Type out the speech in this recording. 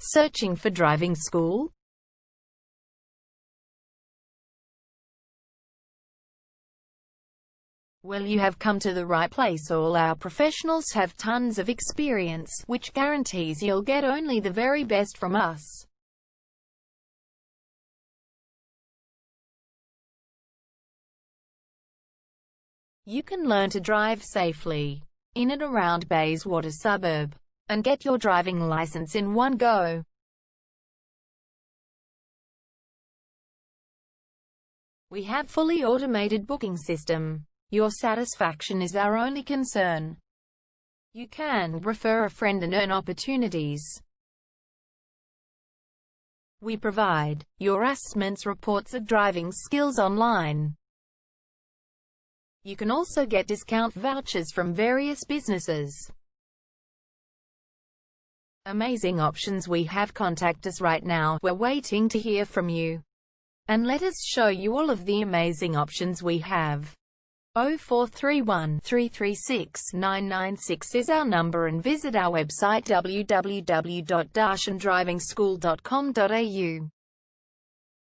Searching for driving school? Well, you have come to the right place. All our professionals have tons of experience, which guarantees you'll get only the very best from us. You can learn to drive safely in and around Bayswater suburb and get your driving license in one go. We have fully automated booking system. Your satisfaction is our only concern. You can refer a friend and earn opportunities. We provide your assessments reports of driving skills online. You can also get discount vouchers from various businesses. Amazing options we have. Contact us right now. We're waiting to hear from you. And let us show you all of the amazing options we have. 0431 336 996 is our number, and visit our website www.darshandrivingschool.com.au.